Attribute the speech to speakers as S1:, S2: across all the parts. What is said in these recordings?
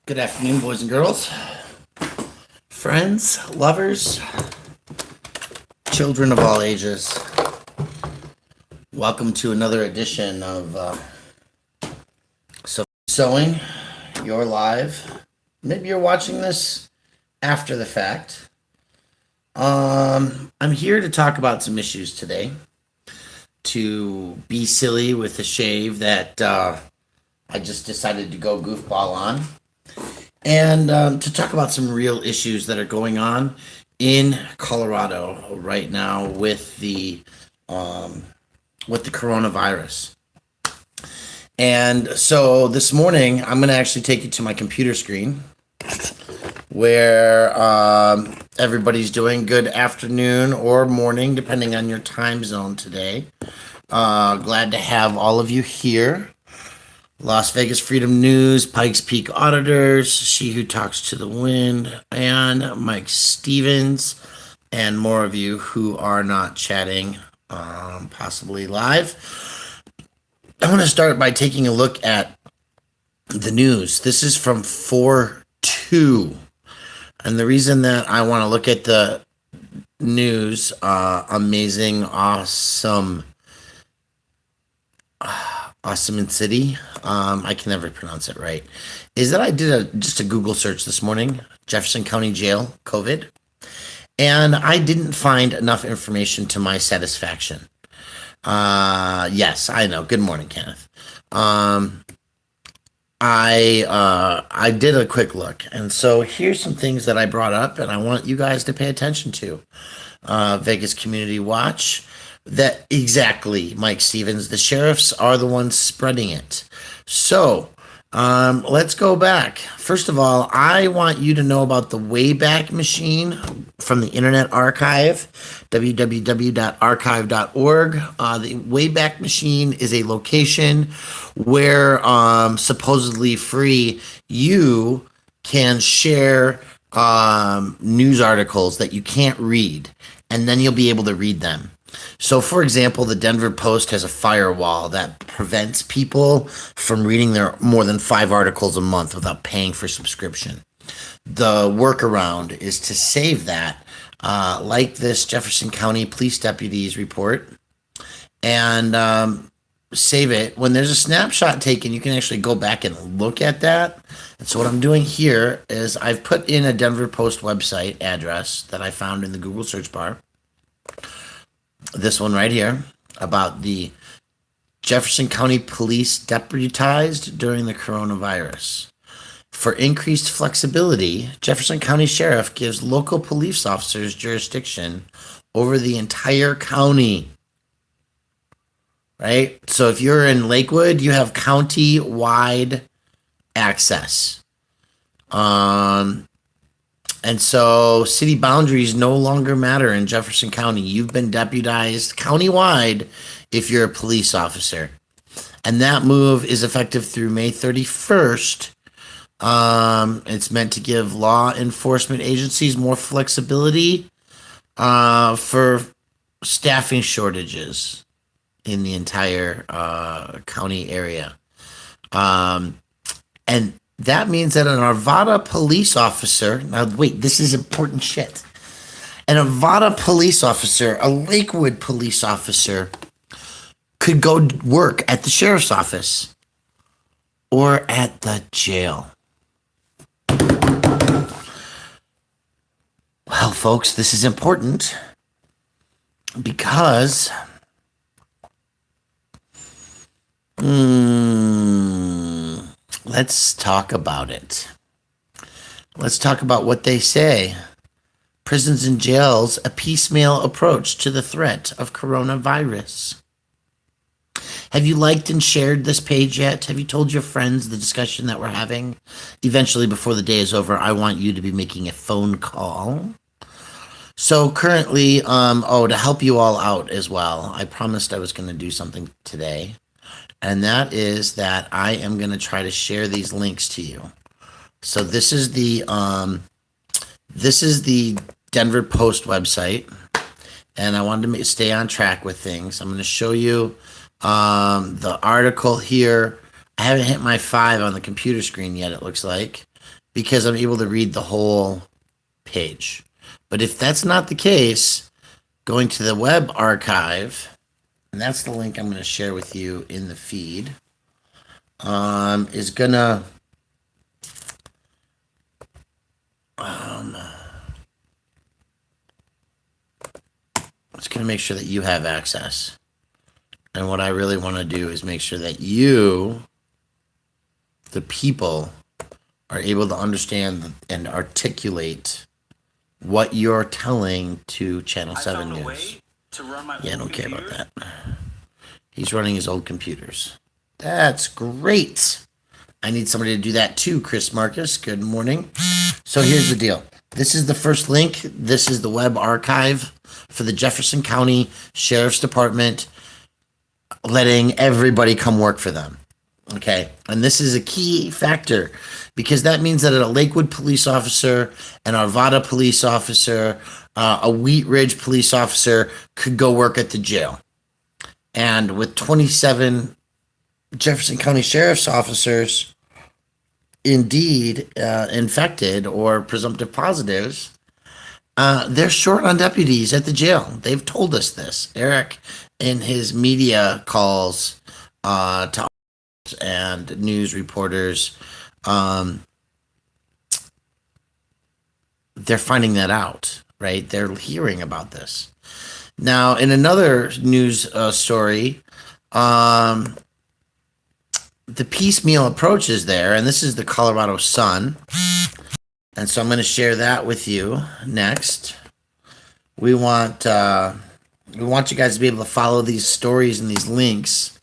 S1: Good afternoon, boys and girls, friends, lovers, children of all ages. Welcome to another edition of Sewing. You're live. Maybe you're watching this after the fact. I'm here to talk about some issues today. To be silly with the shave that I just decided to go goofball on. And to talk about some real issues that are going on in Colorado right now with the coronavirus. And so this morning, I'm going to actually take you to my computer screen where everybody's doing. Good afternoon or morning, depending on your time zone today. Glad to have all of you here. Las Vegas Freedom News, Pikes Peak Auditors, She Who Talks to the Wind, and Mike Stevens, and more of you who are not chatting, possibly live. I want to start by taking a look at the news. This is from 4/2. And the reason that I want to look at the news, amazing, awesome in city, I can never pronounce it right, is that I did just a Google search this morning, Jefferson County Jail, COVID, and I didn't find enough information to my satisfaction. Yes, I know. Good morning, Kenneth. I did a quick look, and so here's some things that I brought up, and I want you guys to pay attention to. Vegas Community Watch. That exactly, Mike Stevens. The sheriffs are the ones spreading it. So let's go back. First of all, I want you to know about the Wayback Machine from the Internet Archive, www.archive.org. The Wayback Machine is a location where supposedly free you can share news articles that you can't read, and then you'll be able to read them. So, for example, the Denver Post has a firewall that prevents people from reading their more than 5 articles a month without paying for subscription. The workaround is to save that, like this Jefferson County Police Deputies report, and save it. When there's a snapshot taken, you can actually go back and look at that. And so what I'm doing here is I've put in a Denver Post website address that I found in the Google search bar. This one right here, about the Jefferson County Police deputized during the coronavirus. For increased flexibility, Jefferson County Sheriff gives local police officers jurisdiction over the entire county. Right? So if you're in Lakewood, you have county-wide access. And so city boundaries no longer matter in Jefferson County. You've been deputized countywide if you're a police officer. And that move is effective through May 31st. It's meant to give law enforcement agencies more flexibility for staffing shortages in the entire county area. And that means that an Arvada police officer, now wait, this is important shit. An Arvada police officer, a Lakewood police officer, could go work at the sheriff's office or at the jail. Well, folks, this is important because let's talk about it. Let's talk about what they say. Prisons and jails, a piecemeal approach to the threat of coronavirus. Have you liked and shared this page yet? Have you told your friends the discussion that we're having? Eventually, before the day is over, I want you to be making a phone call. So currently, to help you all out as well, I promised I was going to do something today. And that is that I am going to try to share these links to you. So this is the Denver Post website, and I wanted to stay on track with things. I'm going to show you the article here. I haven't hit my 5 on the computer screen yet, it looks like. because I'm able to read the whole page. But if that's not the case, going to the web archive, and that's the link I'm going to share with you in the feed, is going to it's going to make sure that you have access. And what I really want to do is make sure that you, the people, are able to understand and articulate what you're telling to Channel 7 News. Yeah, I don't care about that. He's running his old computers. That's great. I need somebody to do that too, Chris Marcus. Good morning. So here's the deal. This is the first link. This is the web archive for the Jefferson County Sheriff's Department, letting everybody come work for them. Okay. And this is a key factor because that means that a Lakewood police officer, an Arvada police officer, a Wheat Ridge police officer could go work at the jail. And with 27 Jefferson County Sheriff's officers indeed infected or presumptive positives, they're short on deputies at the jail. They've told us this. Eric, in his media calls to and news reporters, they're finding that out, right? They're hearing about this. Now, in another news story, the piecemeal approach is there, and this is the Colorado Sun. And so I'm going to share that with you next. We want you guys to be able to follow these stories and these links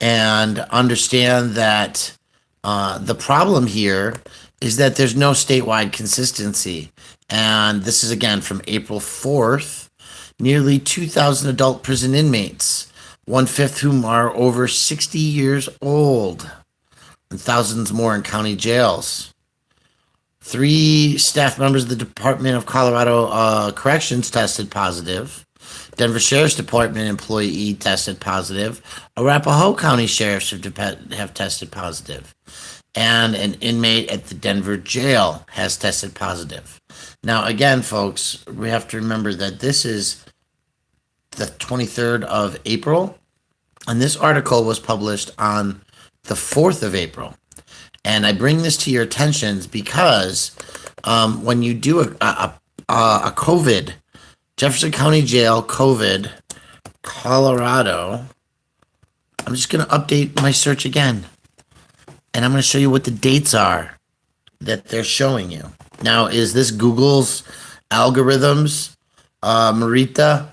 S1: and understand that the problem here is that there's no statewide consistency. And this is again from April 4th. Nearly 2,000 adult prison inmates, 1/5 whom are over 60 years old, and thousands more in county jails. 3 staff members of the Department of Colorado Corrections tested positive. Denver Sheriff's Department employee tested positive. Arapahoe County Sheriffs have tested positive. And an inmate at the Denver jail has tested positive. Now, again, folks, we have to remember that this is the 23rd of April, and this article was published on the 4th of April. And I bring this to your attention because when you do a COVID, Jefferson County Jail, COVID, Colorado, I'm just going to update my search again. And I'm going to show you what the dates are that they're showing you. Now, is this Google's algorithms, Marita?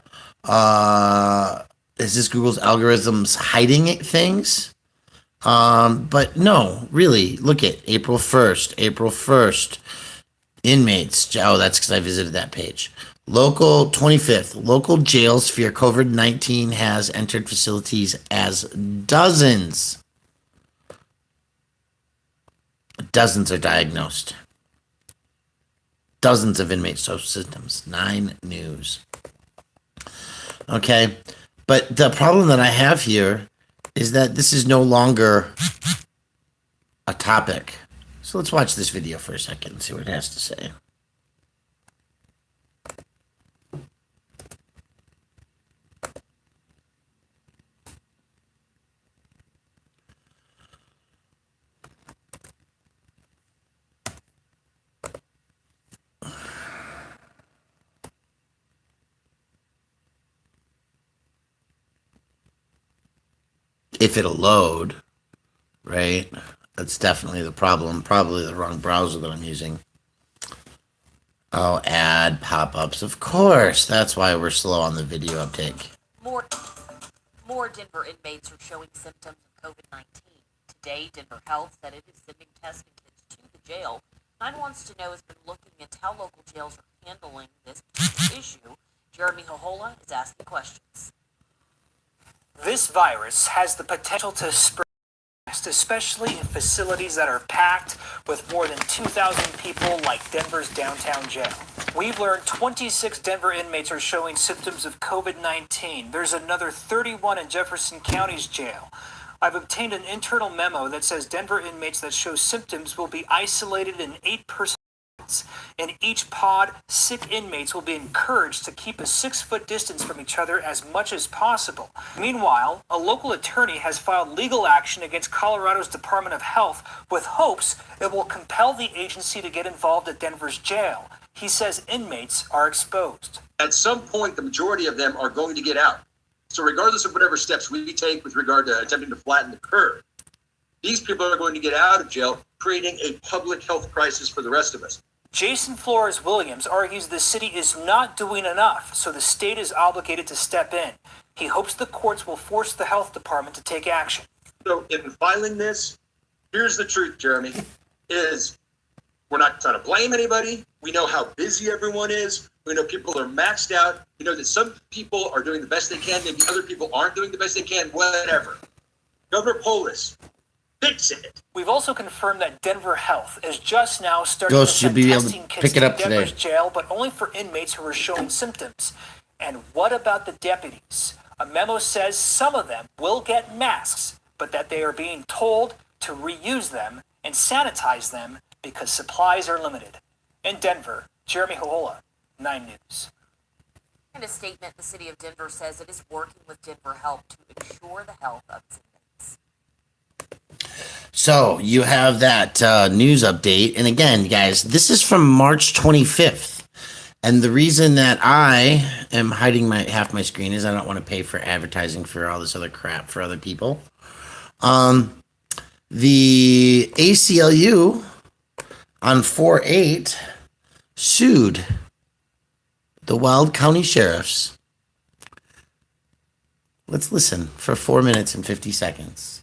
S1: Is this Google's algorithms hiding things? But no, really, look at April 1st, inmates. Oh, that's because I visited that page. Local 25th, local jails fear COVID-19 has entered facilities as dozens are diagnosed. Dozens of inmates show symptoms. 9 News. Okay, but the problem that I have here is that this is no longer a topic. So let's watch this video for a second and see what it has to say. If it'll load, right? That's definitely the problem. Probably the wrong browser that I'm using. Oh, ad pop-ups. Of course. That's why we're slow on the video uptake.
S2: More Denver inmates are showing symptoms of COVID-19. Today, Denver Health said it is sending testing kits to the jail. 9 Wants to Know has been looking into how local jails are handling this issue. Jeremy Hohola is asking questions.
S3: This virus has the potential to spread, especially in facilities that are packed with more than 2,000 people like Denver's downtown jail. We've learned 26 Denver inmates are showing symptoms of COVID-19. There's another 31 in Jefferson County's jail. I've obtained an internal memo that says Denver inmates that show symptoms will be isolated in 8%. In each pod, sick inmates will be encouraged to keep a 6-foot distance from each other as much as possible. Meanwhile, a local attorney has filed legal action against Colorado's Department of Health with hopes it will compel the agency to get involved at Denver's jail. He says inmates are exposed.
S4: At some point, the majority of them are going to get out. So regardless of whatever steps we take with regard to attempting to flatten the curve, these people are going to get out of jail, creating a public health crisis for the rest of us.
S3: Jason Flores Williams argues the city is not doing enough, so the state is obligated to step in. He hopes the courts will force the health department to take action.
S4: So in filing this, here's the truth, Jeremy, is we're not trying to blame anybody. We know how busy everyone is. We know people are maxed out. We know that some people are doing the best they can. Maybe other people aren't doing the best they can, whatever. Governor Polis, fix it.
S3: We've also confirmed that Denver Health is just now starting
S1: Ghost,
S3: to send
S1: you'll be able to
S3: testing kits
S1: pick it
S3: to
S1: up today.
S3: Denver's jail, but only for inmates who are showing symptoms. And what about the deputies? A memo says some of them will get masks, but that they are being told to reuse them and sanitize them because supplies are limited. In Denver, Jeremy Hohola, 9 News.
S2: In a statement, the city of Denver says it is working with Denver Health to ensure the health of its inmates.
S1: So you have that news update. And again, guys, this is from March 25th. And the reason that I am hiding half my screen is I don't want to pay for advertising for all this other crap for other people. The ACLU on 4/8 sued the Weld County Sheriffs. Let's listen for 4 minutes and 50 seconds.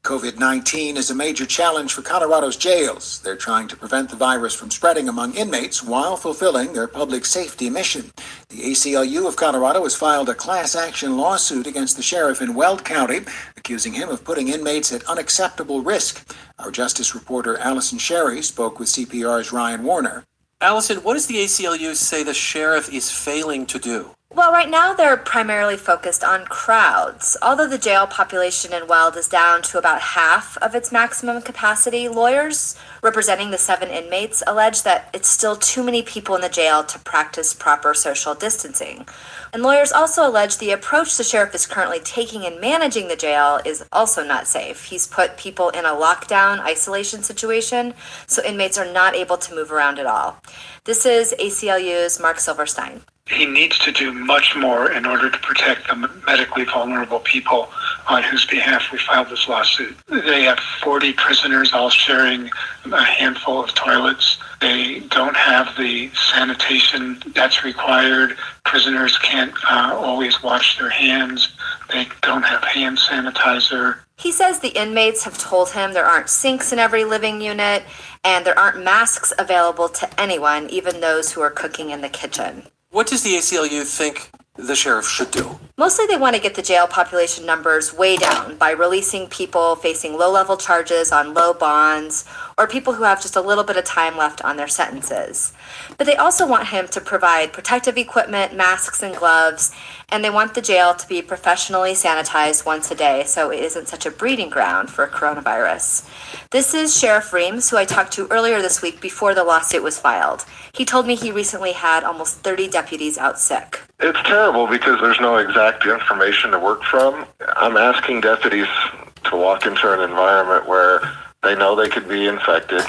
S5: COVID-19 is a major challenge for Colorado's jails. They're trying to prevent the virus from spreading among inmates while fulfilling their public safety mission. The ACLU of Colorado has filed a class action lawsuit against the sheriff in Weld County, accusing him of putting inmates at unacceptable risk. Our justice reporter Allison Sherry spoke with CPR's Ryan Warner.
S6: Allison, what does the ACLU say the sheriff is failing to do?
S7: Well, right now they're primarily focused on crowds. Although the jail population in Weld is down to about half of its maximum capacity, lawyers representing the 7 inmates allege that it's still too many people in the jail to practice proper social distancing. And lawyers also allege the approach the sheriff is currently taking in managing the jail is also not safe. He's put people in a lockdown isolation situation, so inmates are not able to move around at all. This is ACLU's Mark Silverstein.
S8: He needs to do much more in order to protect the medically vulnerable people on whose behalf we filed this lawsuit. They have 40 prisoners all sharing a handful of toilets. They don't have the sanitation that's required. Prisoners can't always wash their hands. They don't have hand sanitizer.
S7: He says the inmates have told him there aren't sinks in every living unit and there aren't masks available to anyone, even those who are cooking in the kitchen.
S6: What does the ACLU think the sheriff should do?
S7: Mostly they want to get the jail population numbers way down by releasing people facing low-level charges on low bonds or people who have just a little bit of time left on their sentences. But they also want him to provide protective equipment, masks and gloves, and they want the jail to be professionally sanitized once a day so it isn't such a breeding ground for coronavirus. This is Sheriff Reams, who I talked to earlier this week before the lawsuit was filed. He told me he recently had almost 30 deputies out sick.
S9: It's terrible because there's no exact information to work from. I'm asking deputies to walk into an environment where they know they could be infected.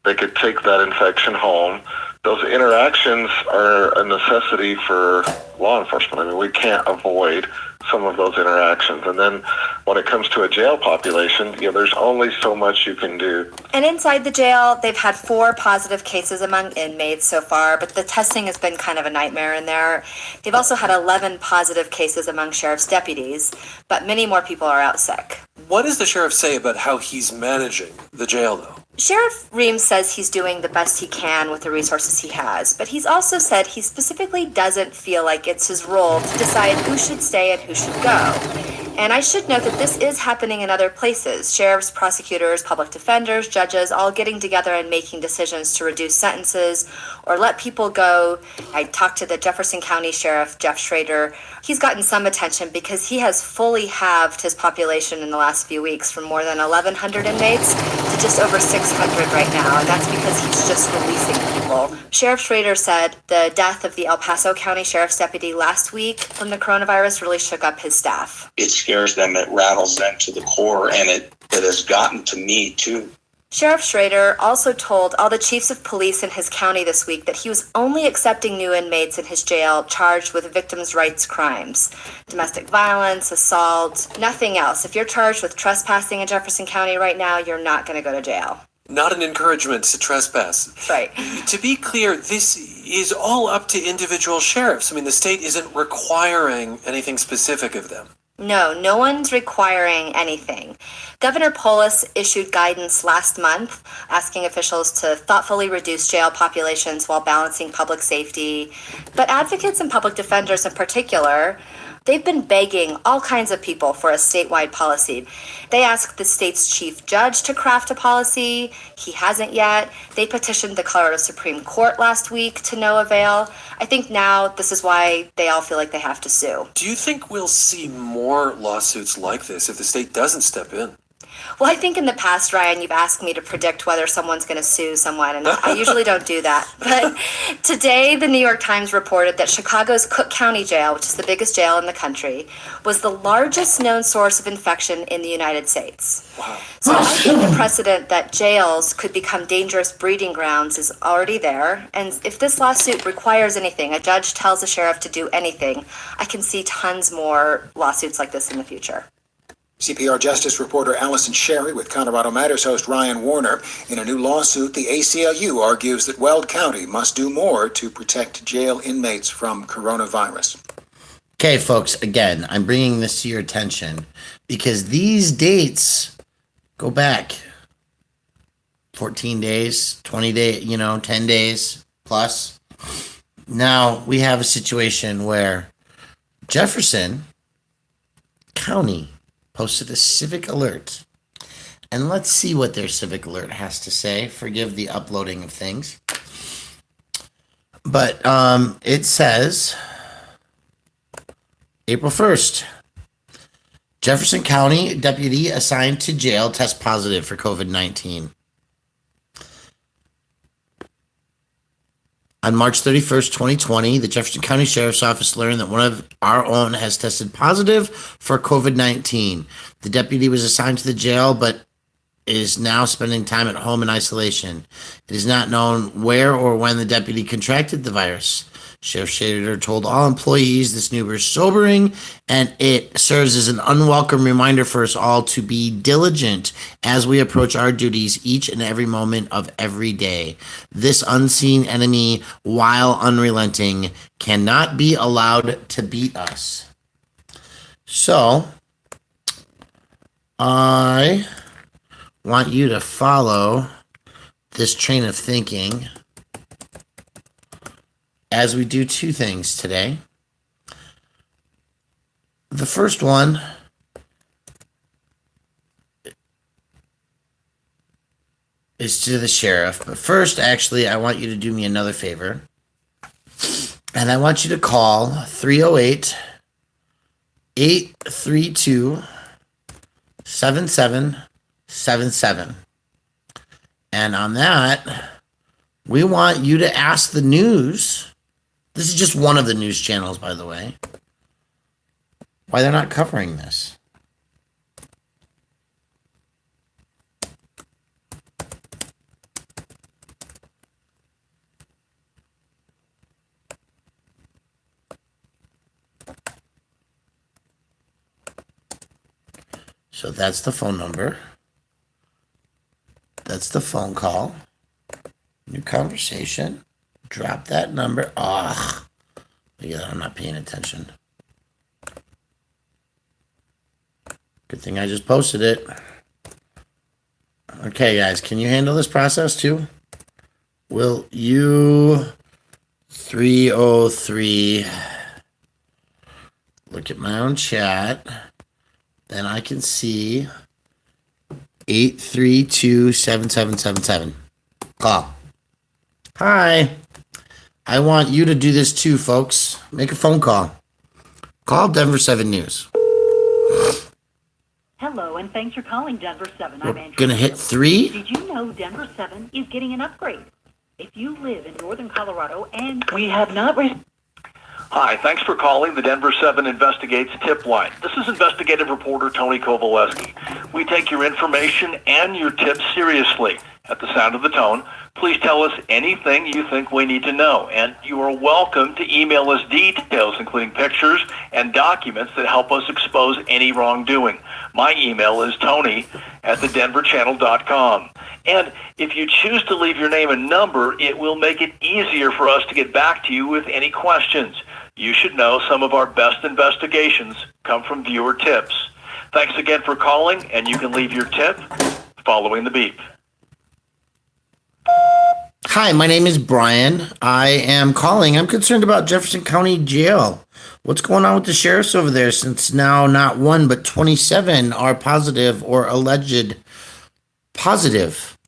S9: They could take that infection home. Those interactions are a necessity for law enforcement. I mean, we can't avoid some of those interactions. And then when it comes to a jail population, there's only so much you can do.
S7: And inside the jail, they've had 4 positive cases among inmates so far, but the testing has been kind of a nightmare in there. They've also had 11 positive cases among sheriff's deputies, but many more people are out sick.
S6: What does the sheriff say about how he's managing the jail, though?
S7: Sheriff Reams says he's doing the best he can with the resources he has, but he's also said he specifically doesn't feel like it's his role to decide who should stay and who should go. And I should note that this is happening in other places. Sheriffs, prosecutors, public defenders, judges, all getting together and making decisions to reduce sentences or let people go. I talked to the Jefferson County Sheriff, Jeff Schrader. He's gotten some attention because he has fully halved his population in the last few weeks from more than 1,100 inmates to just over 600 right now. And that's because he's just releasing people. Sheriff Schrader said the death of the El Paso County Sheriff's deputy last week from the coronavirus really shook up his staff.
S10: It scares them, it rattles them to the core, and it has gotten to me too.
S7: Sheriff Schrader also told all the chiefs of police in his county this week that he was only accepting new inmates in his jail charged with victims' rights crimes, domestic violence, assault, nothing else. If you're charged with trespassing in Jefferson County right now, you're not going to go to jail.
S6: Not an encouragement to trespass.
S7: Right.
S6: To be clear, this is all up to individual sheriffs. I mean, the state isn't requiring anything specific of them.
S7: No one's requiring anything. Governor Polis issued guidance last month asking officials to thoughtfully reduce jail populations while balancing public safety. But advocates and public defenders in particular, they've been begging all kinds of people for a statewide policy. They asked the state's chief judge to craft a policy. He hasn't yet. They petitioned the Colorado Supreme Court last week to no avail. I think now this is why they all feel like they have to sue.
S6: Do you think we'll see more lawsuits like this if the state doesn't step in?
S7: Well, I think in the past, Ryan, you've asked me to predict whether someone's going to sue someone, and I usually don't do that. But today, the New York Times reported that Chicago's Cook County Jail, which is the biggest jail in the country, was the largest known source of infection in the United States.
S6: Wow.
S7: So I think the precedent that jails could become dangerous breeding grounds is already there. And if this lawsuit requires anything, a judge tells a sheriff to do anything, I can see tons more lawsuits like this in the future.
S5: CPR Justice reporter Allison Sherry with Colorado Matters host Ryan Warner. In a new lawsuit, the ACLU argues that Weld County must do more to protect jail inmates from coronavirus.
S1: Okay, folks, again, I'm bringing this to your attention because these dates go back 14 days, 20 days, 10 days plus. Now we have a situation where Jefferson County posted a civic alert. And let's see what their civic alert has to say. Forgive the uploading of things. But it says, April 1st, Jefferson County deputy assigned to jail test positive for COVID-19. On March 31st, 2020, the Jefferson County Sheriff's Office learned that one of our own has tested positive for COVID-19. The deputy was assigned to the jail, but is now spending time at home in isolation. It is not known where or when the deputy contracted the virus. Sheriff Shader told all employees this news is sobering, and it serves as an unwelcome reminder for us all to be diligent as we approach our duties each and every moment of every day. This unseen enemy, while unrelenting, cannot be allowed to beat us. So, I want you to follow this train of thinking as we do two things today. The first one is to the sheriff. But first, actually, I want you to do me another favor. And I want you to call 308-832-7777. And on that, we want you to ask the news. This is just one of the news channels, by the way, why they're not covering this. So that's the phone number. That's the phone call. New conversation. Drop that number. Ugh. Yeah, I'm not paying attention. Good thing I just posted it. Okay, guys, can you handle this process too? Will you 303 look at my own chat? then I can see 832-7777. Call. Hi. I want you to do this too, folks. Make a phone call. Call Denver 7 News.
S11: Hello, and thanks for calling Denver 7. I'm
S1: We're
S11: Andrew.
S1: going to hit 3.
S11: Did you know Denver 7 is getting an upgrade? If you live in northern Colorado and
S12: We have not received. Hi, thanks for calling the Denver 7 Investigates tip line. This is investigative reporter Tony Kowaleski. We take your information and your tips seriously. At the sound of the tone, please tell us anything you think we need to know, and you are welcome to email us details, including pictures and documents that help us expose any wrongdoing. My email is tony@thedenverchannel.com. And if you choose to leave your name and number, it will make it easier for us to get back to you with any questions. You should know some of our best investigations come from viewer tips. Thanks again for calling, and you can leave your tip following the beep.
S1: Hi, my name is Brian. I am calling. I'm concerned about Jefferson County Jail. What's going on with the sheriffs over there, since now not 1 but 27 are positive or alleged positive?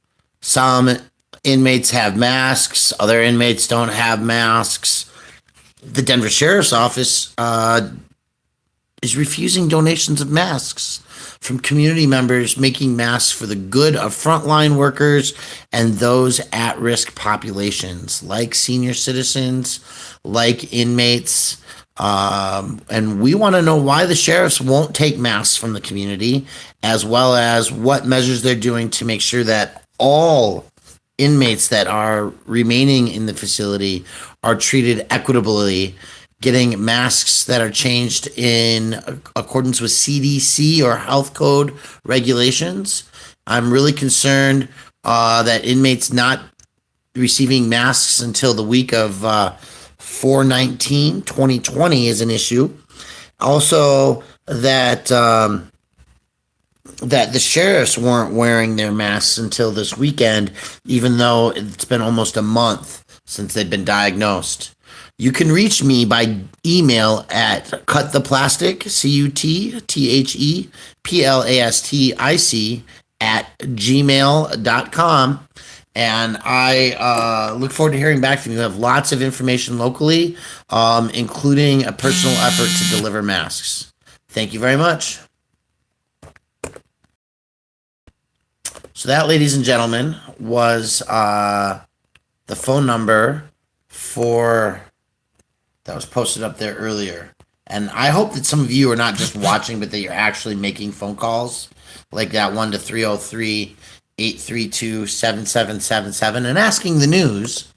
S1: Some inmates have masks. Other inmates don't have masks. The Denver Sheriff's Office is refusing donations of masks from community members, making masks for the good of frontline workers and those at-risk populations, like senior citizens, like inmates. And we want to know why the sheriffs won't take masks from the community, as well as what measures they're doing to make sure that all inmates that are remaining in the facility are treated equitably, getting masks that are changed in accordance with CDC or health code regulations. I'm really concerned that inmates not receiving masks until the week of 4/19/2020 is an issue. Also, that that the sheriffs weren't wearing their masks until this weekend, even though it's been almost a month since they've been diagnosed. You can reach me by email at cuttheplastic, cuttheplastic @gmail.com. And I look forward to hearing back from you. We have lots of information locally, including a personal effort to deliver masks. Thank you very much. So that, ladies and gentlemen, was the phone number that was posted up there earlier. And I hope that some of you are not just watching, but that you're actually making phone calls, like that one to 303-832-7777, and asking the news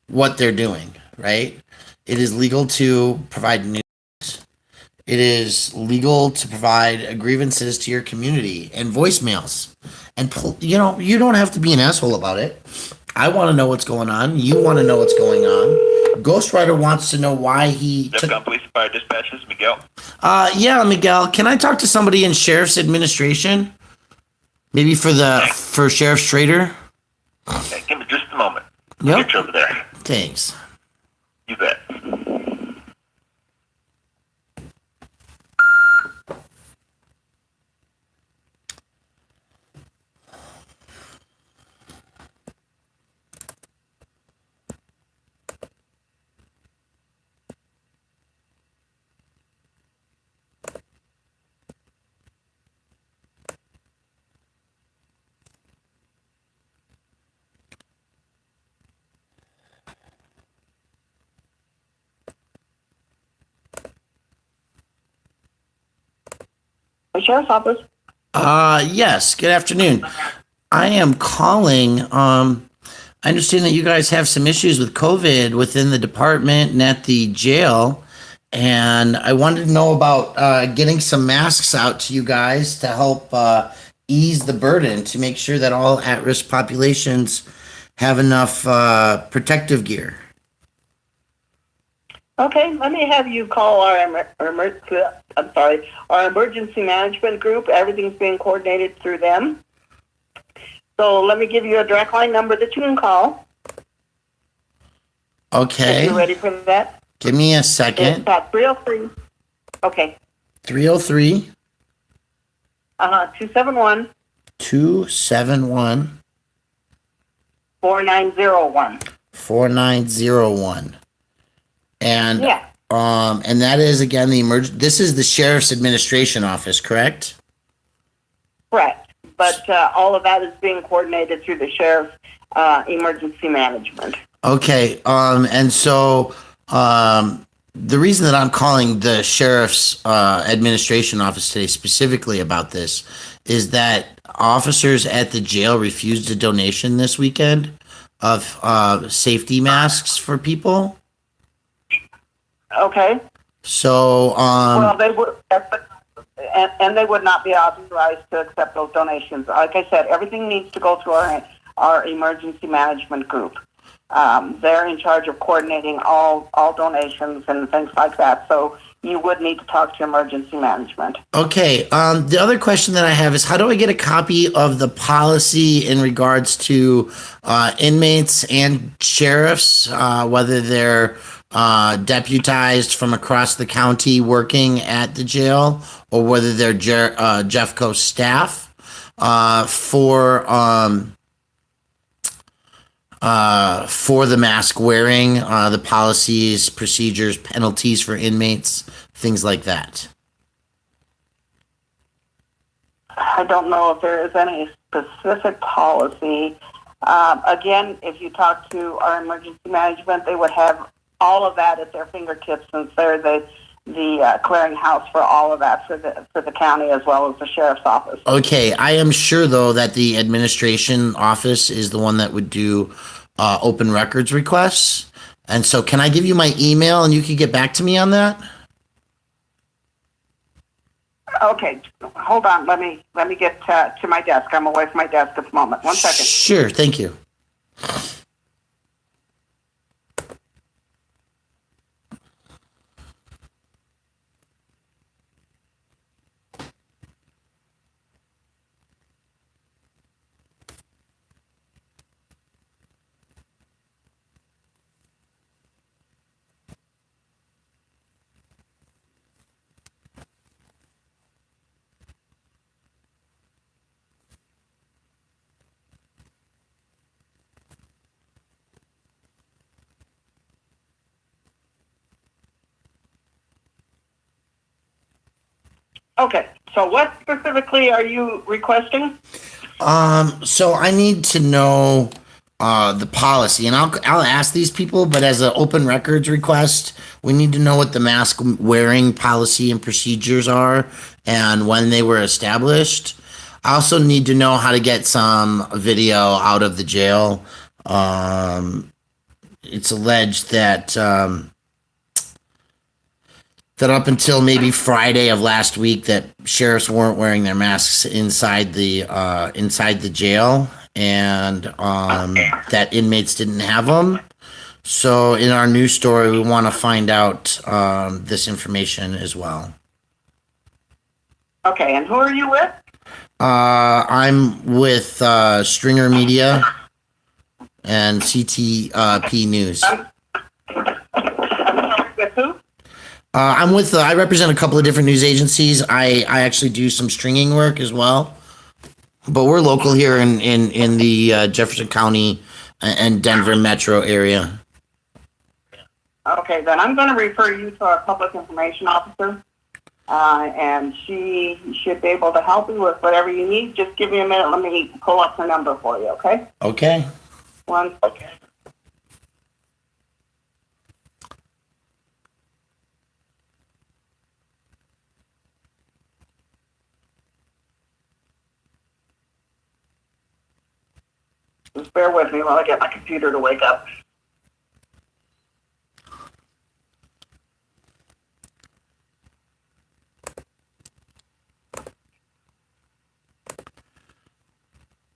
S1: what they're doing, right? It is legal to provide news. It is legal to provide grievances to your community and voicemails. And, you know, you don't have to be an asshole about it. I want to know what's going on. You want to know what's going on. Ghostwriter wants to know why he took...
S12: Police Fire Dispatches, Miguel.
S1: Yeah, Miguel. Can I talk to somebody in Sheriff's Administration? Maybe for Sheriff Schrader?
S12: Okay, give me just a moment.
S1: Yep.
S12: Get you over there.
S1: Thanks.
S12: You bet.
S13: Sheriff's Office.
S1: Yes. Good afternoon. I am calling. I understand that you guys have some issues with COVID within the department and at the jail. And I wanted to know about getting some masks out to you guys to help ease the burden, to make sure that all at-risk populations have enough protective gear.
S13: Okay, let me have you call our emergency management group. Everything's being coordinated through them. So let me give you a direct line number that you can call.
S1: Okay.
S13: Are you ready for that?
S1: Give me a second.
S13: It's 303. Okay.
S1: 303.
S13: 271
S1: 271
S13: 4901.
S1: 4901. And
S13: Yeah.
S1: and that is again this is the Sheriff's Administration Office, correct?
S13: Correct. But all of that is being coordinated through the Sheriff's Emergency Management.
S1: Okay. And so the reason that I'm calling the Sheriff's Administration Office today specifically about this is that officers at the jail refused a donation this weekend of safety masks for people.
S13: Okay.
S1: So
S13: well, they would, and they would not be authorized to accept those donations. Like I said, everything needs to go through our emergency management group. They're in charge of coordinating all donations and things like that. So you would need to talk to emergency management.
S1: Okay. The other question that I have is, how do I get a copy of the policy in regards to inmates and sheriffs, whether they're deputized from across the county working at the jail, or whether they're Jeffco staff, for the mask wearing, the policies, procedures, penalties for inmates, things like that?
S13: I don't know if there is any specific policy. Again, if you talk to our emergency management, they would have all of that at their fingertips, since they're the clearinghouse for all of that for the county as well as the sheriff's office.
S1: Okay, I am sure though that the administration office is the one that would do open records requests. And so can I give you my email and you can get back to me on that?
S13: Okay, hold on. Let me get to my desk. I'm away from my desk at the moment. 1 second.
S1: Sure, thank you.
S13: Okay, so what specifically are you requesting?
S1: So I need to know the policy, and I'll ask these people, but as an open records request, we need to know what the mask wearing policy and procedures are and when they were established. I also need to know how to get some video out of the jail. It's alleged that that up until maybe Friday of last week, that sheriffs weren't wearing their masks inside the jail, and that inmates didn't have them. So in our news story, we want to find out this information as well.
S13: Okay, and who are you with?
S1: I'm with Stringer Media and CTP News.
S13: With who?
S1: I'm with. I represent a couple of different news agencies. I actually do some stringing work as well, but we're local here in the Jefferson County and Denver metro area.
S13: Okay, then I'm going to refer you to our public information officer, and she should be able to help you with whatever you need. Just give me a minute. Let me pull up her number for you. Okay.
S1: Okay.
S13: Okay. Just bear with me while I get my computer to wake up.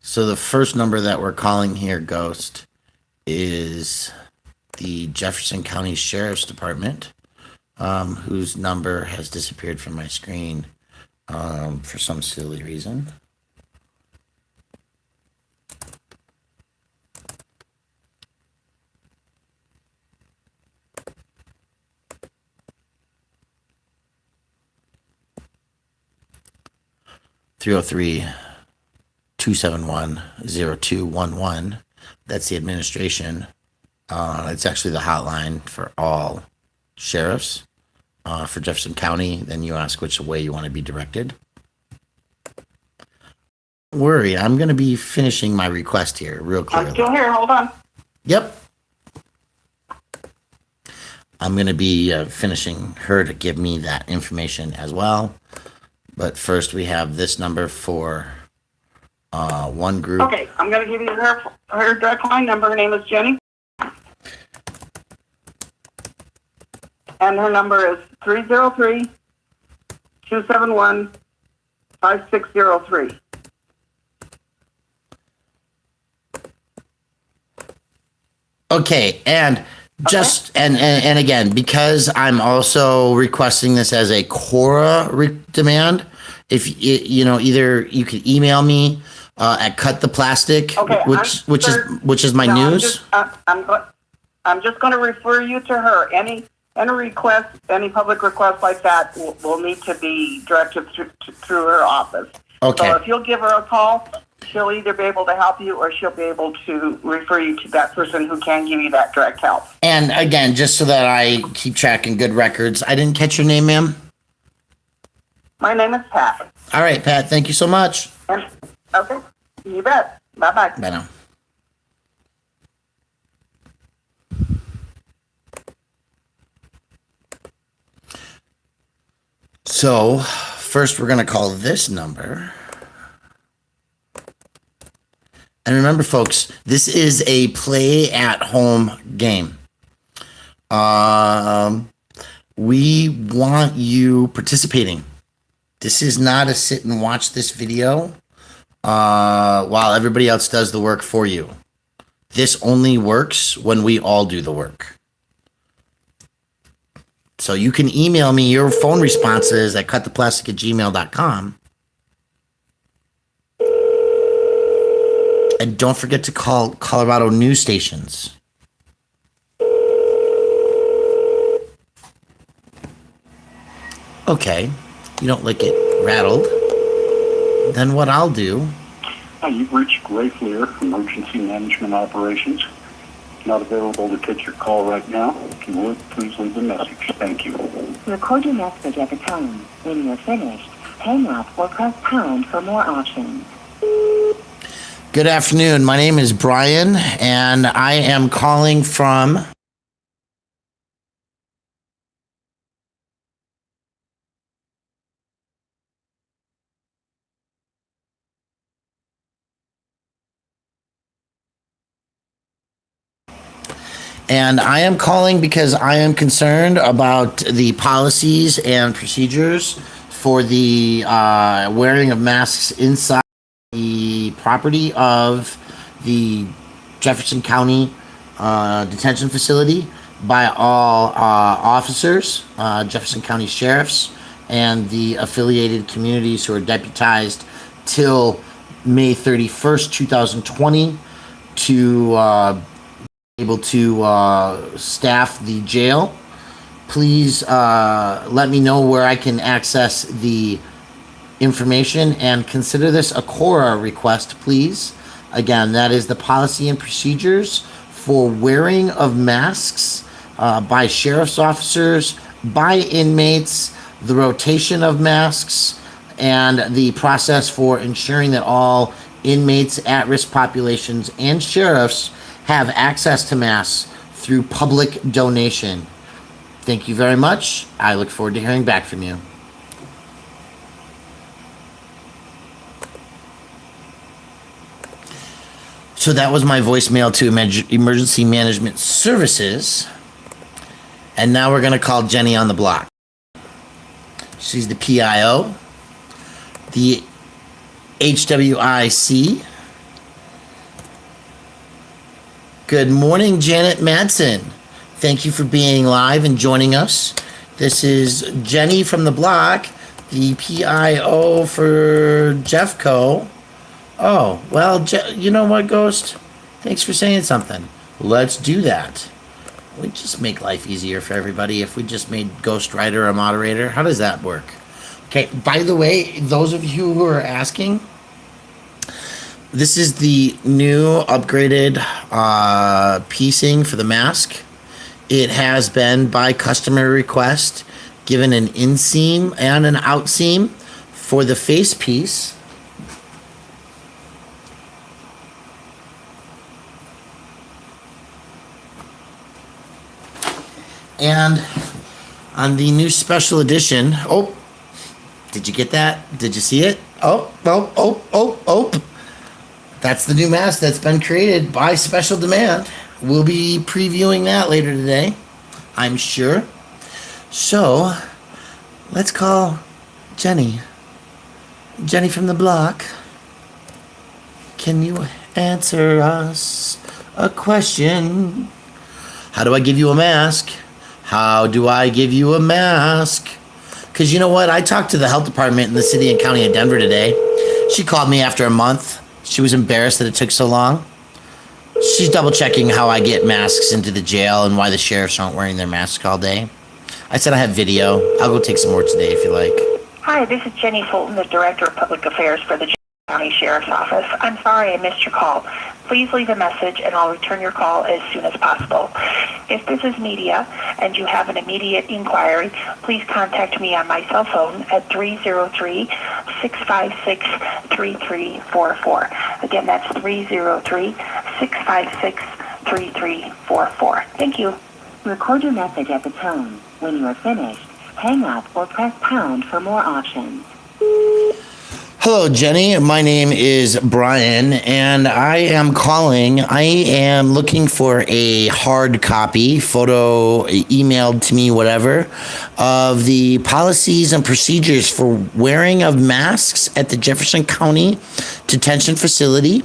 S1: So the first number that we're calling here, Ghost, is the Jefferson County Sheriff's Department, whose number has disappeared from my screen for some silly reason. 303-271-0211. That's the administration. It's actually the hotline for all sheriffs for Jefferson County. Then you ask which way you want to be directed. Don't worry, I'm going to be finishing my request here real clearly.
S13: I'm still here. Hold on.
S1: Yep. I'm going to be finishing her to give me that information as well. But first, we have this number for one group.
S13: Okay, I'm going to give you her direct line number. Her name is Jenny. And her number is 303-271-5603.
S1: Okay, and just and again, because I'm also requesting this as a Cora demand, if either you can email me at Cut The Plastic, which is my news.
S13: I'm just going to refer you to her. Any request, any public request like that will need to be directed through her office.
S1: Okay.
S13: So if you'll give her a call, she'll either be able to help you or she'll be able to refer you to that person who can give you that direct help.
S1: And again, just so that I keep track in good records, I didn't catch your name, ma'am.
S13: My name is Pat.
S1: All right, Pat. Thank you so much.
S13: Okay. You bet. Bye-bye.
S1: Bye now. So, first we're going to call this number. And remember, folks, this is a play-at-home game. We want you participating. This is not a sit and watch this video while everybody else does the work for you. This only works when we all do the work. So you can email me your phone responses at cuttheplastic@gmail.com. And don't forget to call Colorado news stations. Okay, you don't like it rattled. Then what I'll do...
S14: Hi, you've reached Ray Fleer, Emergency Management Operations. Not available to take your call right now. If you would, please leave a message. Thank you.
S11: Record your message at the tone. When you're finished, hang up or press pound for more options.
S1: Good afternoon. My name is Brian, and I am calling from... And I am calling because I am concerned about the policies and procedures for the wearing of masks inside the property of the Jefferson County detention facility by all officers, Jefferson County sheriffs, and the affiliated communities who are deputized till May 31st, 2020 to able to staff the jail. Please let me know where I can access the information and consider this a Cora request, please. Again, that is the policy and procedures for wearing of masks by sheriff's officers, by inmates, the rotation of masks, and the process for ensuring that all inmates, at-risk populations, and sheriffs have access to masks through public donation. Thank you very much. I look forward to hearing back from you. So that was my voicemail to Emergency Management Services. And now we're going to call Jenny on the block. She's the PIO, the HWIC. Good morning, Janet Madsen. Thank you for being live and joining us. This is Jenny from the block, the PIO for Jeffco. Oh, well, you know what, Ghost? Thanks for saying something. Let's do that. We just make life easier for everybody if we just made Ghost Rider a moderator. How does that work? Okay, by the way, those of you who are asking, this is the new upgraded piecing for the mask. It has been, by customer request, given an inseam and an outseam for the face piece. And on the new special edition, oh, did you get that? Did you see it? Oh. That's the new mask that's been created by special demand. We'll be previewing that later today, I'm sure. So, let's call Jenny. Jenny from the block. Can you answer us a question? How do I give you a mask? How do I give you a mask? Because you know what? I talked to the health department in the city and county of Denver today. She called me after a month. She was embarrassed that it took so long. She's double checking how I get masks into the jail and why the sheriffs aren't wearing their masks all day. I said I have video. I'll go take some more today if you like.
S15: Hi, this is Jenny Fulton, the Director of Public Affairs for the County Sheriff's Office. I'm sorry I missed your call. Please leave a message and I'll return your call as soon as possible. If this is media and you have an immediate inquiry, please contact me on my cell phone at 303-656-3344. Again, that's 303-656-3344. Thank you.
S11: Record your message at the tone. When you are finished, hang up or press pound for more options.
S1: Hello, Jenny. My name is Brian, and I am calling. I am looking for a hard copy, photo, emailed to me, whatever, of the policies and procedures for wearing of masks at the Jefferson County Detention Facility.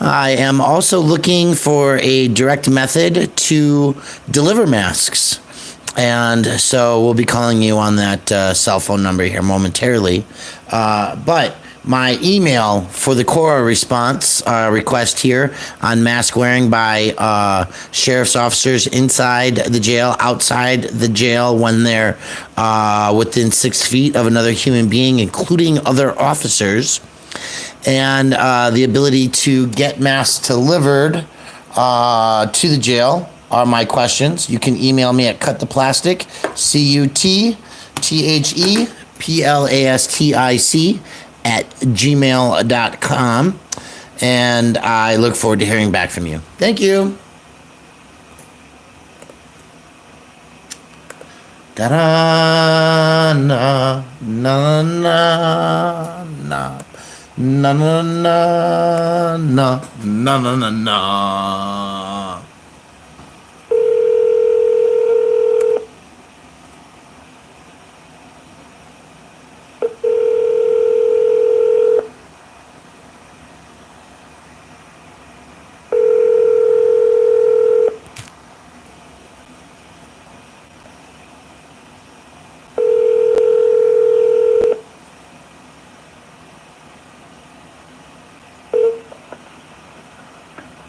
S1: I am also looking for a direct method to deliver masks. And so we'll be calling you on that cell phone number here momentarily. But my email for the Cora response request here on mask wearing by sheriff's officers inside the jail, outside the jail when they're within 6 feet of another human being, including other officers, and the ability to get masks delivered to the jail are my questions. You can email me at cuttheplastic, cuttheplastic @gmail.com, and I look forward to hearing back from you. Thank you. Da-da, na, na, na, na, na, na, na, na, na, na, na.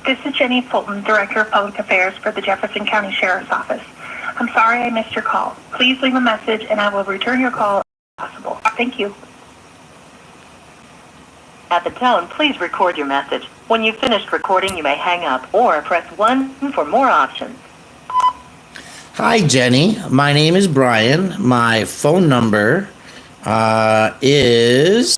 S15: This is Jenny Fulton, Director of Public Affairs for the Jefferson County Sheriff's Office. I'm sorry I missed your call. Please leave a message and I will return your call as possible. Thank you.
S16: At the tone, please record your message. When you've finished recording, you may hang up or press 1 for more options.
S1: Hi, Jenny. My name is Brian. My phone number is...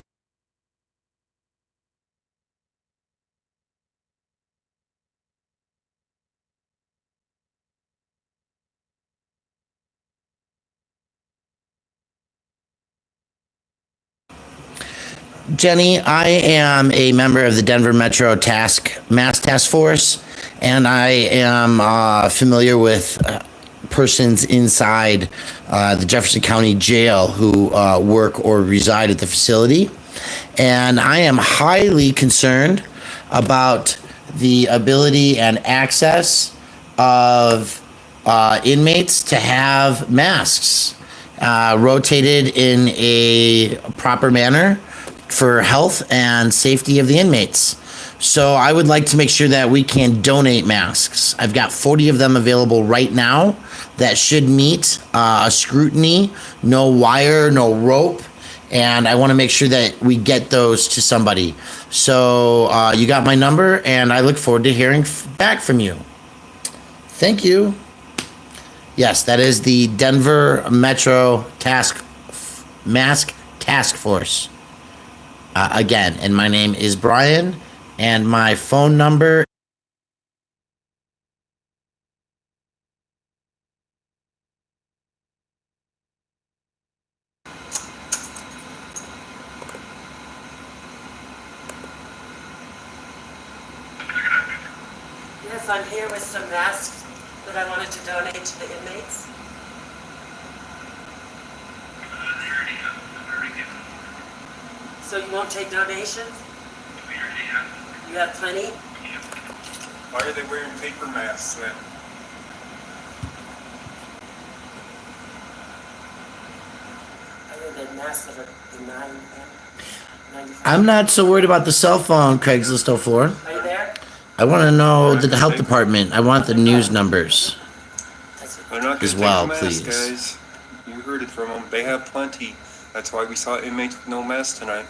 S1: Jenny, I am a member of the Denver Metro Mass Task Force, and I am familiar with persons inside the Jefferson County Jail who work or reside at the facility. And I am highly concerned about the ability and access of inmates to have masks rotated in a proper manner for health and safety of the inmates. So I would like to make sure that we can donate masks. I've got 40 of them available right now that should meet a scrutiny, no wire, no rope, and I want to make sure that we get those to somebody. So you got my number, and I look forward to hearing back from you. Thank you. Yes, that is the Denver Metro Mask Task Force. Again, and my name is Brian, and my phone number.
S17: Yes, I'm here with some masks that I wanted to donate to the inmates. So you won't take donations? You have plenty?
S6: Why are they wearing paper masks then?
S17: Other than masks that are the 95.
S1: I'm not so worried about the cell phone, Craigslist 04.
S17: Are you there?
S1: I want to know the health department. I want the news numbers
S6: They're not
S1: as
S6: going to
S1: well,
S6: take the mask,
S1: please.
S6: guys. You heard it from them. They have plenty. That's why we saw inmates with no mask tonight.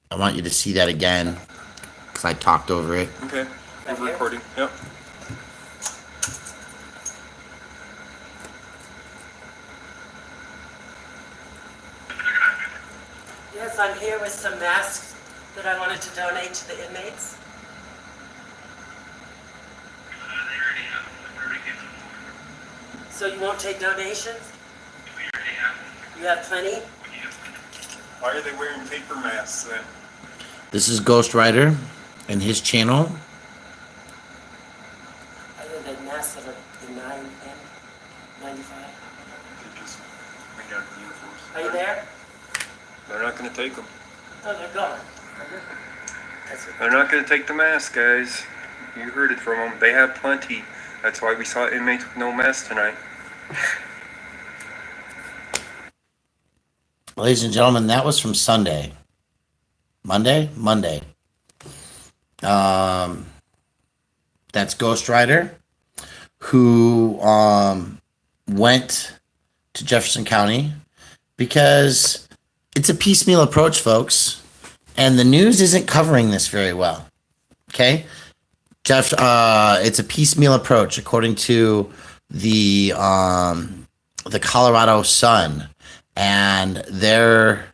S1: I want you to see that again, because I talked over it.
S6: Okay, we're recording. Yep.
S17: Yes, I'm here with some masks that I wanted to donate to the inmates. So you won't take donations? You have plenty?
S6: Why are they wearing paper masks then?
S1: This is Ghost Rider and his channel.
S17: Other than masks that are the 95.
S6: They just bring out the uniforms.
S17: Are you there?
S6: They're not going to take them.
S17: Oh, they're gone.
S6: They're not going to take the mask, guys. You heard it from them. They have plenty. That's why we saw inmates with no mask tonight.
S1: Ladies and gentlemen, that was from Sunday. Monday? That's Ghost Rider, who went to Jefferson County because it's a piecemeal approach, folks, and the news isn't covering this very well. Okay? It's a piecemeal approach, according to the Colorado Sun, and they're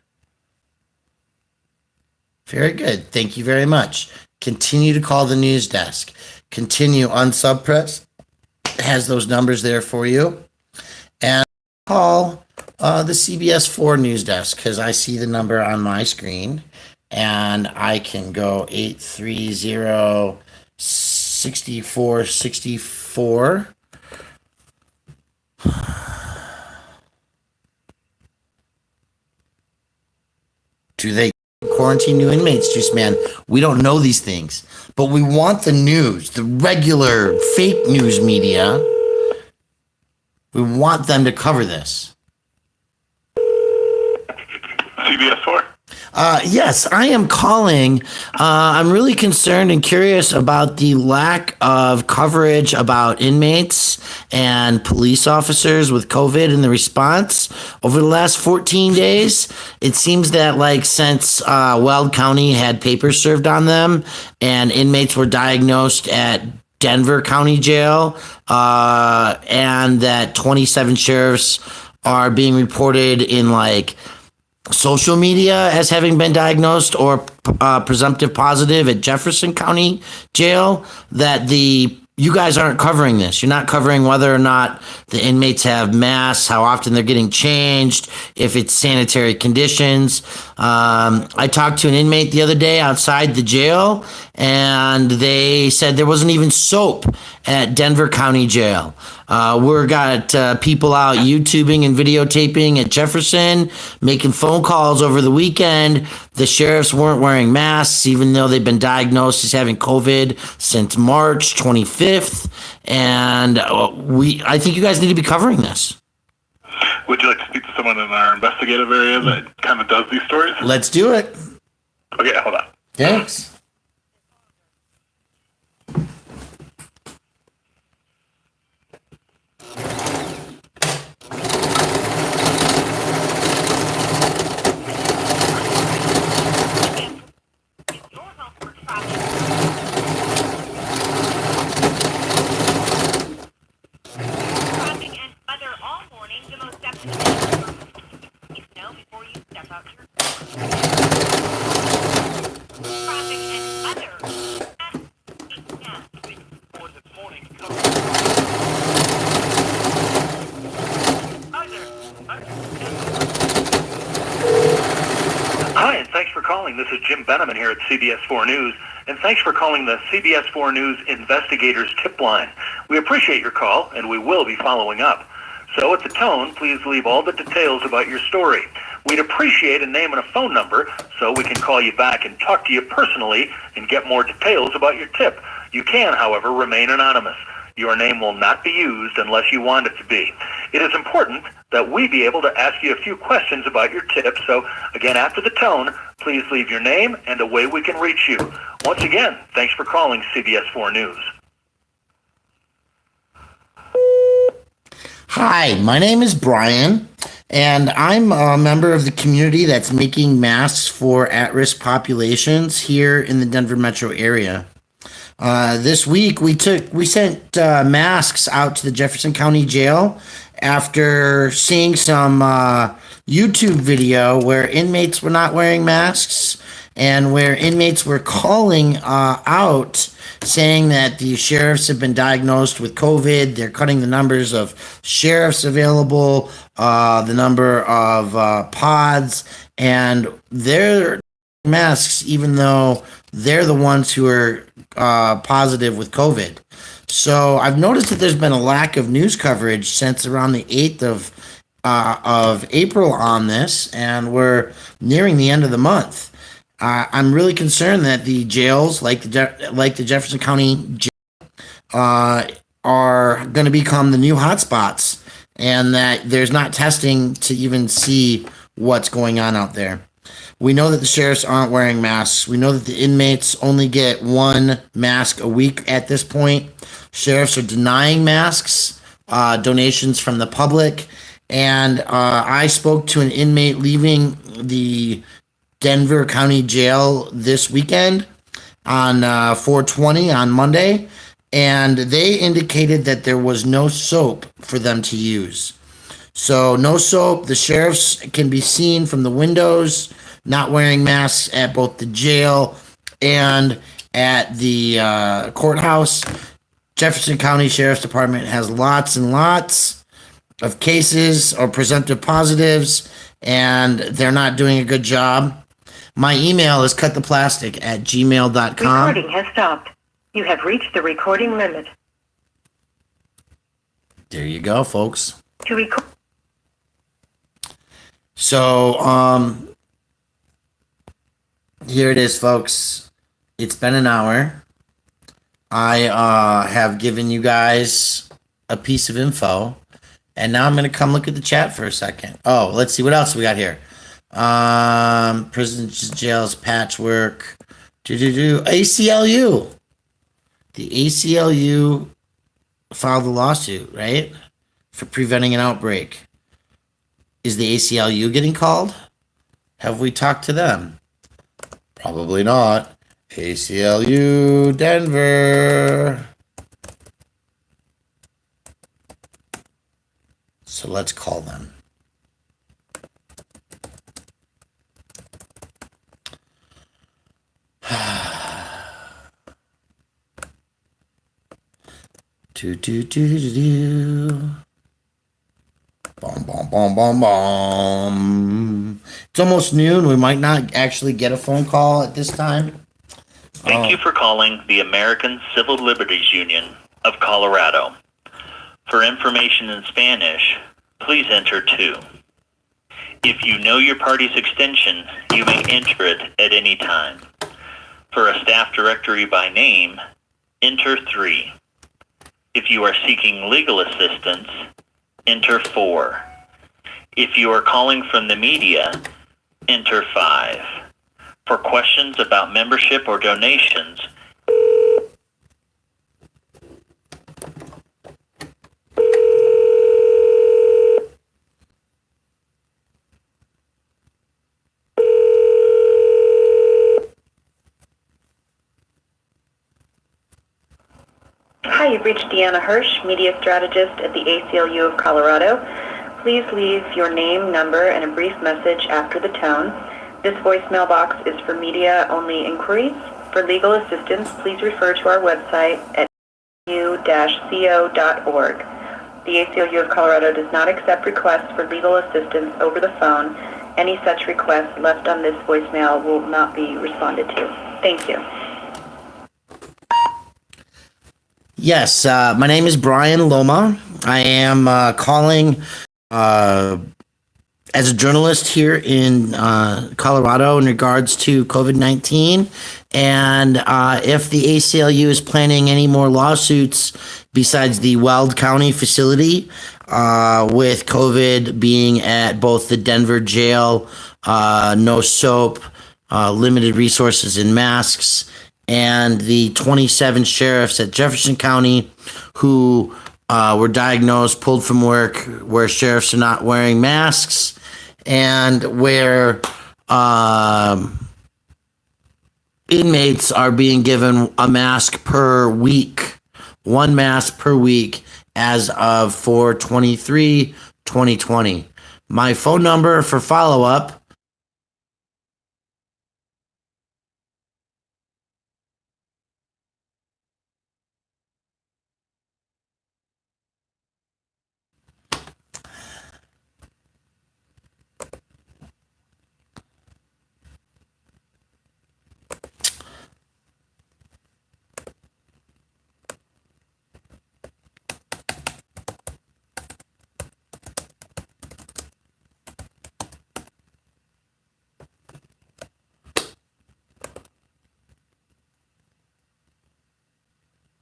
S1: very good. Thank you very much. Continue to call the news desk. Continue on Subpress. Has those numbers there for you, and call the CBS 4 news desk, because I see the number on my screen, and I can go 830-6464. Do they quarantine new inmates, Juice Man? We don't know these things, but we want the news, the regular fake news media. We want them to cover this.
S8: CBS 4?
S1: Yes, I am calling. I'm really concerned and curious about the lack of coverage about inmates and police officers with COVID and the response over the last 14 days. It seems that, like, since Weld County had papers served on them and inmates were diagnosed at Denver County Jail, and that 27 sheriffs are being reported in, like, social media as having been diagnosed or presumptive positive at Jefferson County Jail, that you guys aren't covering this. You're not covering whether or not the inmates have masks, how often they're getting changed, if it's sanitary conditions. I talked to an inmate the other day outside the jail, and they said there wasn't even soap at Denver County Jail. We've got people out YouTubing and videotaping at Jefferson, making phone calls over the weekend. The sheriffs weren't wearing masks, even though they've been diagnosed as having COVID since March 25th. And I think you guys need to be covering this.
S8: Would you like to speak to someone in our investigative area that kind of does these stories?
S1: Let's do it.
S8: Okay, hold on.
S1: Thanks.
S15: Please know before you step out your traffic and other
S12: For this morning, Hi, and thanks for calling. This is Jim Beneman here at CBS 4 News, and thanks for calling the CBS 4 News Investigators Tip Line. We appreciate your call, and we will be following up. So at the tone, please leave all the details about your story. We'd appreciate a name and a phone number so we can call you back and talk to you personally and get more details about your tip. You can, however, remain anonymous. Your name will not be used unless you want it to be. It is important that we be able to ask you a few questions about your tip, so again, after the tone, please leave your name and a way we can reach you. Once again, thanks for calling CBS 4 News.
S1: Hi, my name is Brian, and I'm a member of the community that's making masks for at-risk populations here in the Denver metro area. This week we sent masks out to the Jefferson County Jail after seeing some YouTube video where inmates were not wearing masks and where inmates were calling out saying that the sheriffs have been diagnosed with COVID. They're cutting the numbers of sheriffs available, the number of pods, and their masks, even though they're the ones who are positive with COVID. So I've noticed that there's been a lack of news coverage since around the 8th of April on this, and we're nearing the end of the month. I'm really concerned that the jails, like the Jefferson County jail, are going to become the new hotspots, and that there's not testing to even see what's going on out there. We know that the sheriffs aren't wearing masks. We know that the inmates only get one mask a week at this point. Sheriffs are denying masks, donations from the public. And I spoke to an inmate leaving the Denver County Jail this weekend on 4/20 on Monday. And they indicated that there was no soap for them to use. So no soap. The sheriffs can be seen from the windows not wearing masks at both the jail and at the courthouse. Jefferson County Sheriff's Department has lots and lots of cases or presumptive positives, and they're not doing a good job. My email is cuttheplastic@gmail.com.
S16: Recording has stopped. You have reached the recording limit.
S1: There you go, folks.
S16: To record.
S1: So, here it is, folks. It's been an hour. I have given you guys a piece of info, and now I'm going to come look at the chat for a second. Oh, let's see what else we got here. Prisons, jails, patchwork. ACLU. The ACLU filed a lawsuit, right? For preventing an outbreak. Is the ACLU getting called? Have we talked to them? Probably not. ACLU Denver. So let's call them. Boom, boom, boom, boom, boom. It's almost noon. We might not actually get a phone call at this time.
S18: Thank you for calling the American Civil Liberties Union of Colorado. For information in Spanish, please enter 2. If you know your party's extension, you may enter it at any time. For a staff directory by name, enter 3. If you are seeking legal assistance, enter 4. If you are calling from the media, enter 5. For questions about membership or donations,
S16: Hi, you've reached Deanna Hirsch, media strategist at the ACLU of Colorado. Please leave your name, number, and a brief message after the tone. This voicemail box is for media-only inquiries. For legal assistance, please refer to our website at aclu-co.org. The ACLU of Colorado does not accept requests for legal assistance over the phone. Any such requests left on this voicemail will not be responded to. Thank you.
S1: Yes, my name is Brian Loma. I am calling as a journalist here in Colorado in regards to COVID-19. And if the ACLU is planning any more lawsuits besides the Weld County facility, with COVID being at both the Denver jail, no soap, limited resources and masks, and the 27 sheriffs at Jefferson County who were diagnosed, pulled from work, where sheriffs are not wearing masks, and where inmates are being given a mask per week, one mask per week as of 4/23/2020. My phone number for follow-up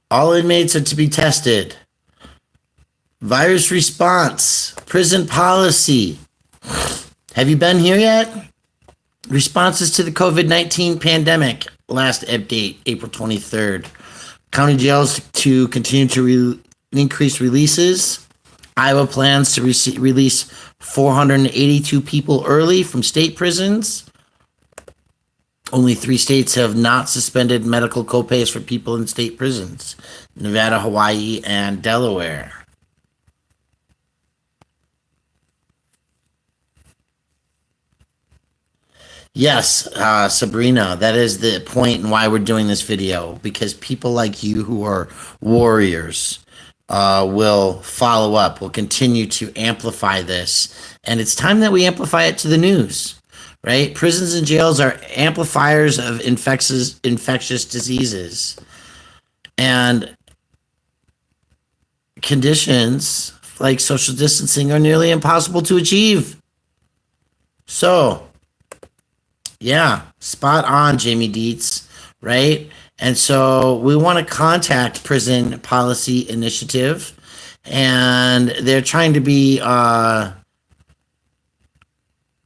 S1: all inmates are to be tested. Virus response, prison policy. Have you been here yet? Responses to the COVID-19 pandemic. Last update, April 23rd. County jails to continue to increase releases. Iowa plans to release 482 people early from state prisons. Only 3 states have not suspended medical copays for people in state prisons: Nevada, Hawaii, and Delaware. Yes, Sabrina, that is the point and why we're doing this video, because people like you who are warriors will follow up, will continue to amplify this. And it's time that we amplify it to the news. Right? Prisons and jails are amplifiers of infectious diseases. And conditions like social distancing are nearly impossible to achieve. So, yeah, spot on, Jamie Dietz, right? And so we want to contact Prison Policy Initiative, and they're trying to be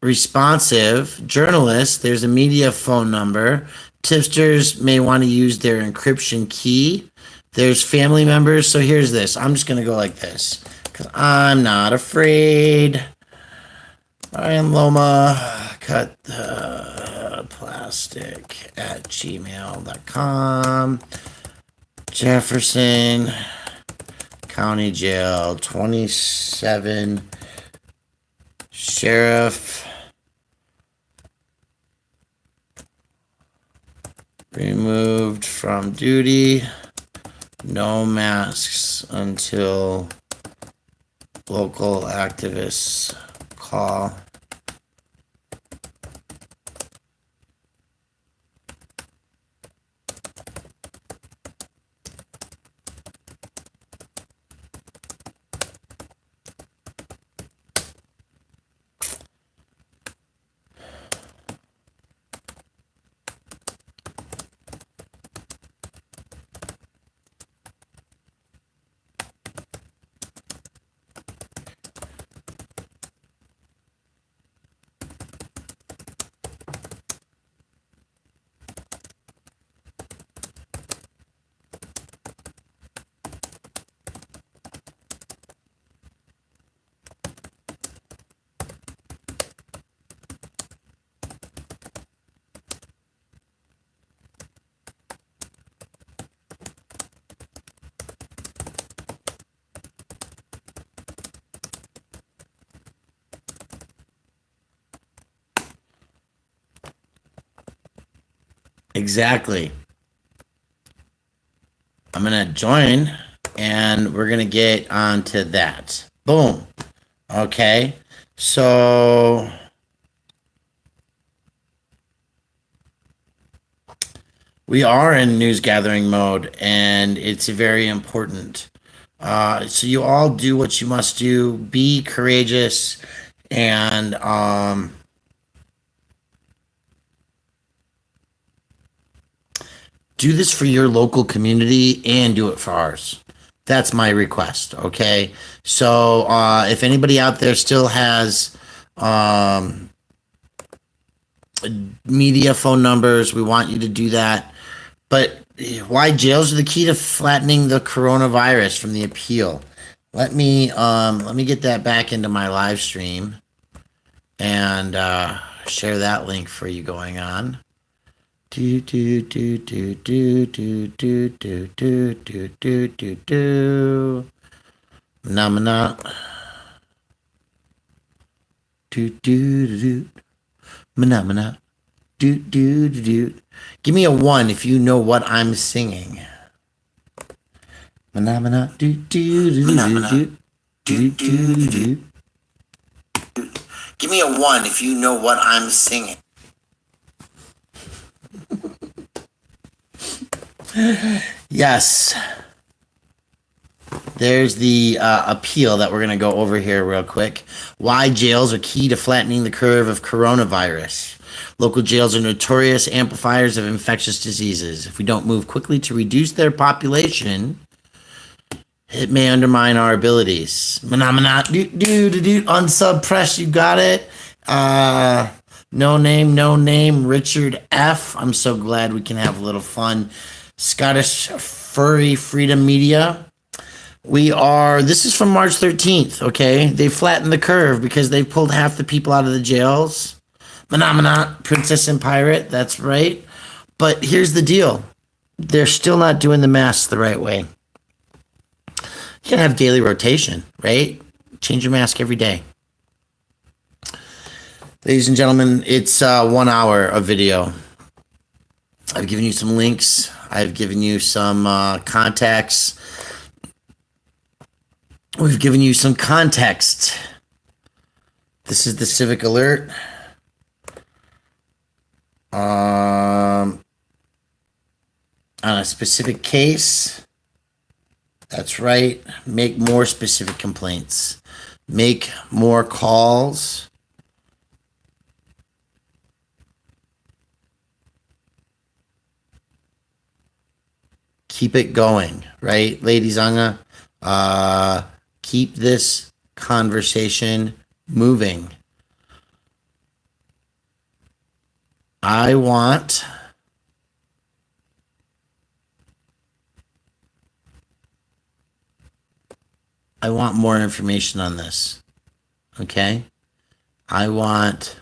S1: responsive. Journalists, there's a media phone number. Tipsters may want to use their encryption key. There's family members. So here's this. I'm just going to go like this because I'm not afraid. Brian Loma, cut the plastic at gmail.com. Jefferson County Jail, 27 sheriff removed from duty, no masks until local activists call. Exactly. I'm going to join and we're going to get onto that. Boom. Okay. So we are in news gathering mode and it's very important. So you all do what you must do. Be courageous and do this for your local community and do it for ours. That's my request. Okay. So if anybody out there still has media phone numbers, we want you to do that. But why jails are the key to flattening the coronavirus from the appeal. Let me get that back into my live stream and share that link for you going on. Do do do do do do do do do do do do do. Phenomena. Do do do do. Phenomena. Do do do do. Give me a 1 if you know what I'm singing. Phenomena. Do do do do do do do do. Give me a 1 if you know what I'm singing. Yes. There's the appeal that we're going to go over here real quick. Why jails are key to flattening the curve of coronavirus. Local jails are notorious amplifiers of infectious diseases. If we don't move quickly to reduce their population, it may undermine our abilities. Phenomena. Unsubpress, you got it. No name, Richard F. I'm so glad we can have a little fun. Scottish Furry Freedom Media. This is from March 13th, okay? They flattened the curve because they pulled half the people out of the jails. Phenomena, Princess and Pirate, that's right. But here's the deal. They're still not doing the masks the right way. You gotta have daily rotation, right? Change your mask every day. Ladies and gentlemen, it's 1 hour of video. I've given you some links. I've given you some contacts. We've given you some context. This is the Civic Alert. On a specific case. That's right. Make more specific complaints. Make more calls. Keep it going, right? Ladies, I'm gonna keep this conversation moving. I want more information on this. Okay? I want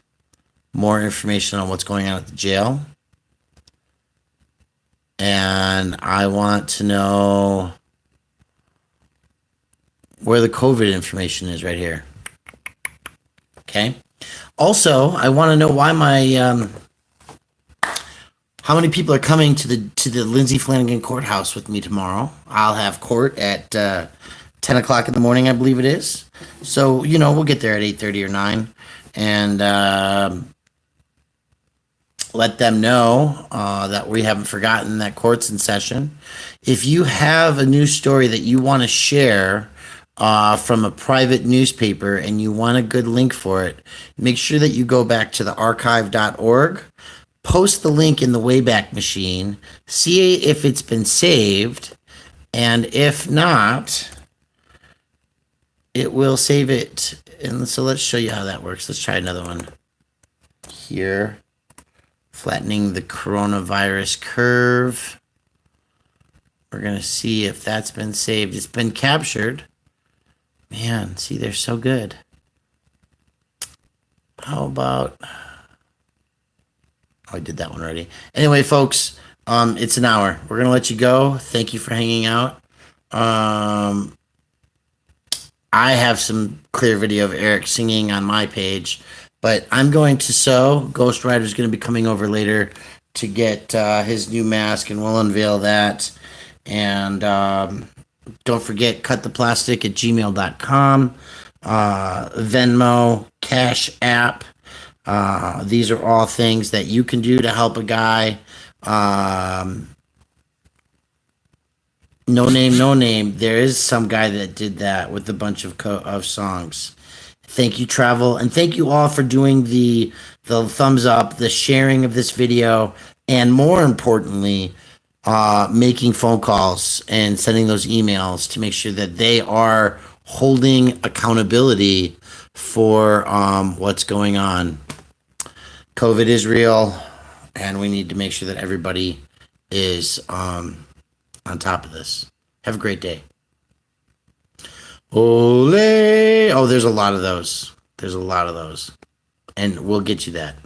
S1: more information on what's going on at the jail. And I want to know where the COVID information is right here. Okay. Also, I want to know why how many people are coming to the Lindsay Flanagan courthouse with me tomorrow. I'll have court at 10 o'clock in the morning, I believe it is. So, we'll get there at 8:30 or 9 and let them know that we haven't forgotten that court's in session. If you have a news story that you want to share from a private newspaper and you want a good link for it, make sure that you go back to the archive.org, post the link in the Wayback Machine, see if it's been saved, and if not, it will save it. And so let's show you how that works. Let's try another one here. Flattening the coronavirus curve. We're going to see if that's been saved. It's been captured. Man, see, they're so good. How about... Oh, I did that one already. Anyway, folks, it's an hour. We're going to let you go. Thank you for hanging out. I have some clear video of Eric singing on my page. But I'm going to sew. Ghost Rider's going to be coming over later to get his new mask, and we'll unveil that. And don't forget, cuttheplastic@gmail.com, Venmo, Cash App. These are all things that you can do to help a guy. No name. There is some guy that did that with a bunch of songs. Thank you, Travel, and thank you all for doing the thumbs up, the sharing of this video, and more importantly, making phone calls and sending those emails to make sure that they are holding accountability for what's going on. COVID is real, and we need to make sure that everybody is on top of this. Have a great day. Ole! Oh, there's a lot of those. And we'll get you that.